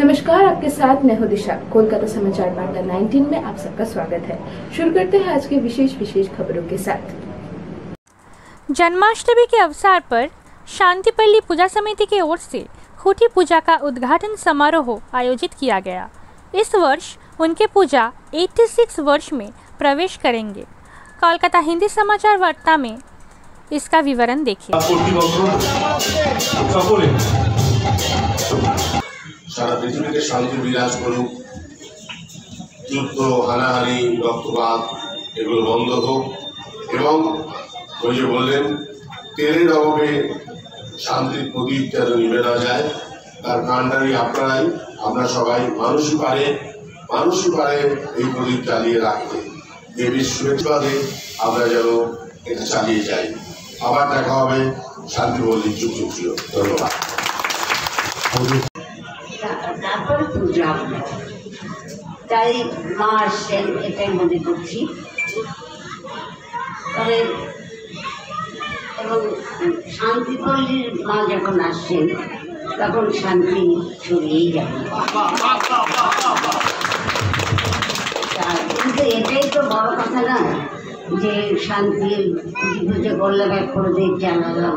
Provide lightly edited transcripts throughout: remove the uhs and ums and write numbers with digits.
नमस्कार, आपके साथ मैं हूं दिशा। कोलकाता समाचार वार्ता 19 में आप सबका स्वागत है। शुरू करते हैं आज की विशेष खबरों के साथ। जन्माष्टमी के अवसर पर शांतिपल्ली पूजा समिति की ओर से खूंटी पूजा का उद्घाटन समारोह आयोजित किया गया। इस वर्ष उनके पूजा 86 वर्ष में प्रवेश करेंगे। कोलकाता हिंदी समाचार वार्ता में इसका विवरण देखिए। সারা পৃথিবীতে শান্তি বিরাজ করুক, যুদ্ধ, হানাহানি, রক্তপাত এগুলো বন্ধ হোক এবং ওই যে বললেন তেলের অভাবে শান্তির প্রদীপ যেন নিভে না যায়, তার কাণ্ডারি আপনারাই। আমরা সবাই মানুষই পারে এই প্রদীপ চালিয়ে রাখতে। দেবীর শুভেচ্ছাদে আমরা যেন এটা চালিয়ে যাই। আবার দেখা হবে শান্তি বলি যুগ যুগ ছিল। ধন্যবাদ। তারপর পূজা, তাই মা আসছেন এটাই মনে করছি। তবে এবং শান্তিপল্লীর মা যখন আসছেন তখন শান্তি ছড়িয়েই যাবে। কিন্তু এটাই তো বড় কথা না যে শান্তির পুজো করলাম, এক প্রদীপ জ্বালালাম,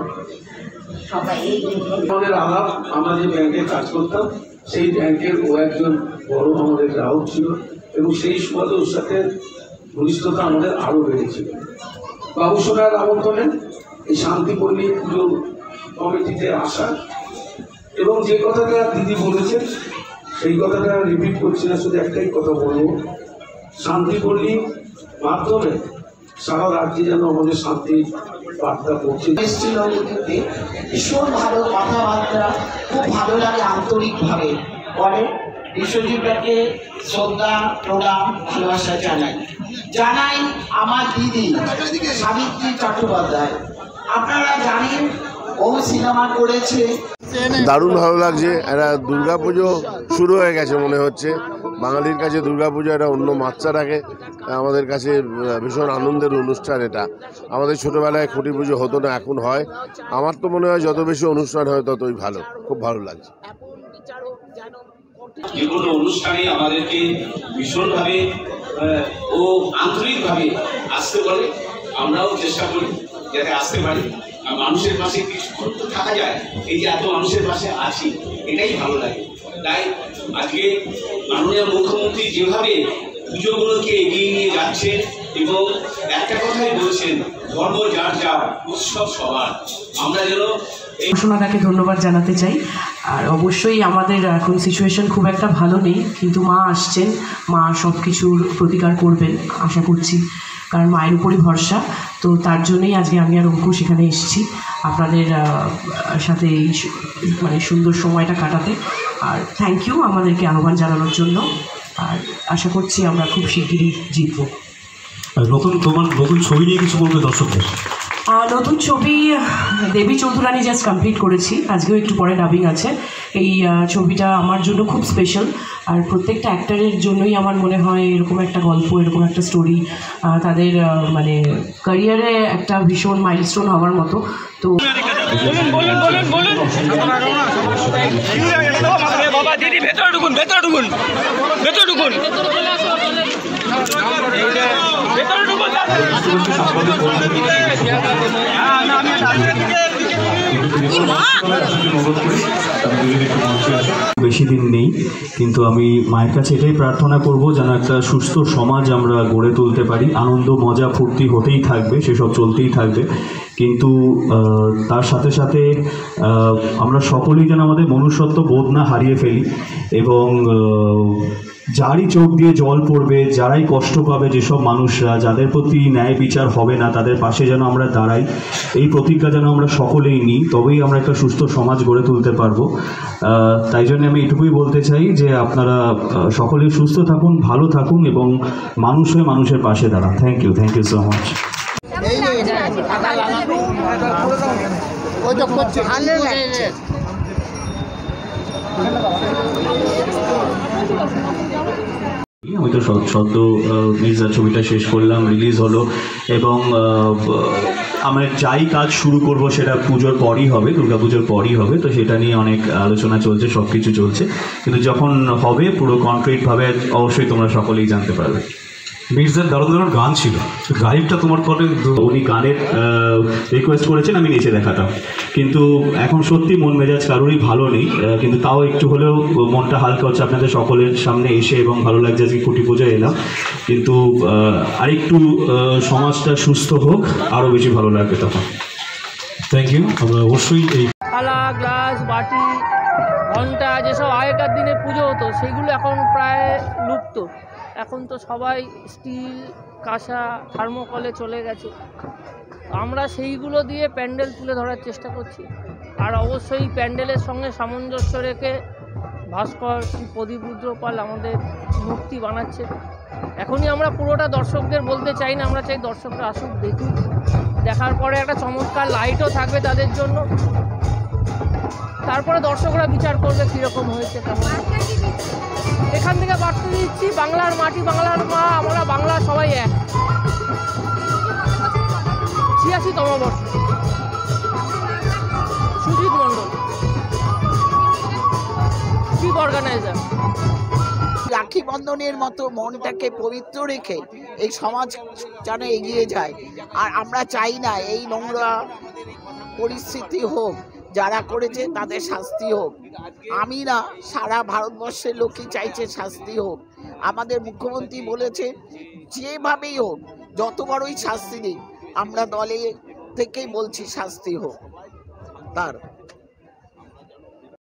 সবাই এই আমাদের আলাপ। আমরা যে ব্যাংকে কাজ করতাম সেই ব্যাংকের ও একজন বড় আমাদের গ্রাহক ছিল এবং সেই সময় ওর সাথে ঘনিষ্ঠতা আমাদের আরও বেড়েছিল। বাবু সোনার আমন্ত্রণে এই শান্তিপল্লী পুজো কমিটিতে আসা এবং যে কথাটা দিদি বলেছেন সেই কথাটা রিপিট করছি না, শুধু একটাই কথা বলবো, শান্তিপল্লীর মাধ্যমে সারা রাজ্যে যেন আমাদের শান্তি বার্তা পৌঁছে এসেছিল। ভীষণ ভালো কথাবার্তা, খুব ভালো লাগে, আন্তরিকভাবে বলে। বিশ্বজিৎটাকে শ্রদ্ধা, প্রণাম, ভালোবাসা জানাই আমার দিদি সাবিত্রী চট্টোপাধ্যায়। আপনারা জানেন ও সিনেমা করেছে। দারুণ ভালো লাগছে। একটা দুর্গাপুজো শুরু হয়ে গেছে মনে হচ্ছে। বাঙালির কাছে দুর্গাপুজো একটা অন্য মাত্রা রাখে, আমাদের কাছে ভীষণ আনন্দের অনুষ্ঠান এটা। আমাদের ছোটোবেলায় খুঁটি পুজো হতো না, এখন হয়। আমার তো মনে হয় যত বেশি অনুষ্ঠান হয় ততই ভালো। খুব ভালো লাগছে। যে কোনো অনুষ্ঠানে আমাদেরকে ভীষণভাবে ও আন্তরিকভাবে আসতে বলে, আমরাও চেষ্টা করি যাতে আসতে পারি। আর মানুষের পাশে কিছুক্ষণ তো থাকা যায়, এই যে এত মানুষের পাশে আছি এটাই ভালো লাগে। তাই আজকে মাননীয় মুখ্যমন্ত্রী যেভাবে পুজোগুলোকে এগিয়ে নিয়ে যাচ্ছেন এবং একটা কথাই বলছেন, ধর্ম যার যার, উৎসব সবার। আমরা যেন সোনাদাকে ধন্যবাদ জানাতে চাই। আর অবশ্যই আমাদের এখন সিচুয়েশন খুব একটা ভালো নেই, কিন্তু মা আসছেন, মা সব কিছুর প্রতিকার করবেন আশা করছি, কারণ মায়ের উপরই ভরসা। তো তার জন্যই আজকে আমি আর অঙ্কুশ এখানে এসেছি আপনাদের সাথে এই মানে সুন্দর সময়টা কাটাতে। আর থ্যাংক ইউ আমাদেরকে আহ্বান জানানোর জন্য। আর আশা করছি আমরা খুব শিগগিরই জিতবো। নতুন ছবি নিয়ে কিছু বলবে দর্শকদের? নতুন ছবি দেবী চৌধুরানী জাস্ট কমপ্লিট করেছি, আজকেও একটু পরে ডাবিং আছে। এই ছবিটা আমার জন্য খুব স্পেশাল, আর প্রত্যেকটা অ্যাক্টারের জন্যই আমার মনে হয় এরকম একটা গল্প, এরকম একটা স্টোরি তাদের মানে ক্যারিয়ারে একটা ভীষণ মাইলস্টোন হওয়ার মতো। তো বেশি দিন নেই, কিন্তু আমি মায়ের কাছে এটাই প্রার্থনা করব যেন একটা সুস্থ সমাজ আমরা গড়ে তুলতে পারি। আনন্দ, মজা, ফুর্তি হতেই থাকবে, সেসব চলতেই থাকবে, কিন্তু তার সাথে সাথে আমরা সকলেই যেন আমাদের মনুষ্যত্ব বোধ না হারিয়ে ফেলি এবং যারই চোখ দিয়ে জল পড়বে, যারাই কষ্ট পাবে, যেসব মানুষরা যাদের প্রতি ন্যায় বিচার হবে না, তাদের পাশে যেন আমরা দাঁড়াই, এই প্রতিজ্ঞা যেন আমরা সকলেই নিই, তবেই আমরা একটা সুস্থ সমাজ গড়ে তুলতে পারবো। তাই জন্য আমি এটুকুই বলতে চাই যে আপনারা সকলেই সুস্থ থাকুন, ভালো থাকুন এবং মানুষ হয়ে মানুষের পাশে দাঁড়ান। Thank you so much. আমি তো সদ্য মির্জা ছবিটা শেষ করলাম, রিলিজ হলো এবং আমরা যাই কাজ শুরু করব সেটা পুজোর পরই হবে, দুর্গাপুজোর পরই হবে, তো সেটা নিয়ে অনেক আলোচনা চলছে, সব কিছু চলছে, কিন্তু যখন হবে পুরো কনক্রিটভাবে অবশ্যই তোমরা সকলেই জানতে পারবে। মির্জার দারুণ দারুণ গান ছিল, গাইডটা তোমার পরে উনি গানের রিকোয়েস্ট করেছেন, আমি নেচে দেখাতাম, কিন্তু এখন সত্যি মন মেজাজ কারোরই ভালো নেই, কিন্তু তাও একটু হলেও মনটা হালকা হচ্ছে আপনাদের সকলের সামনে এসে, এবং ভালো লাগছে আজকে খুঁটি পুজোয় এলাম, কিন্তু আরেকটু সমাজটা সুস্থ হোক, আরও বেশি ভালো লাগবে তখন। Thank you. আমরা অবশ্যই এই থালা, গ্লাস, বাটি, ঘন্টা যেসব আগেকার দিনে পুজো হতো সেগুলো এখন প্রায় লুপ্ত। এখন তো সবাই স্টিল, কাঁসা, থার্মোকলে চলে গেছে। আমরা সেইগুলো দিয়ে প্যান্ডেল তুলে ধরার চেষ্টা করছি। আর অবশ্যই প্যান্ডেলের সঙ্গে সামঞ্জস্য রেখে ভাস্কর শ্রী প্রদীপ রুদ্রপাল আমাদের মূর্তি বানাচ্ছে। এখনই আমরা পুরোটা দর্শকদের বলতে চাই না, আমরা চাই দর্শকরা আসুক, দেখুক, দেখার পরে একটা চমৎকার লাইটও থাকবে তাদের জন্য। তারপরে দর্শকরা বিচার করবে কীরকম হয়েছে, কেমন। এখান থেকে বার্তা দিচ্ছি, বাংলার মাটি, বাংলার মা, আমরা বাংলা সবাই এক। 86তম বর্ষ। সুজিত মণ্ডল, চিফ অর্গানাইজার। রাখি বন্ধনের মতো মনটাকে পবিত্র রেখে এই সমাজ যেন এগিয়ে যায়। আর আমরা চাই না এই নোংরা পরিস্থিতি হোক, যারা করেছে তাদের শাস্তি হোক। আমি না, সারা ভারতবর্ষের লোকই চাইছে শাস্তি হোক। আমাদের মুখ্যমন্ত্রী বলেছে যেভাবেই হোক, যত বড়ই শাস্তি দিক, আমরা দলে থেকেই বলছি শাস্তি হোক তার।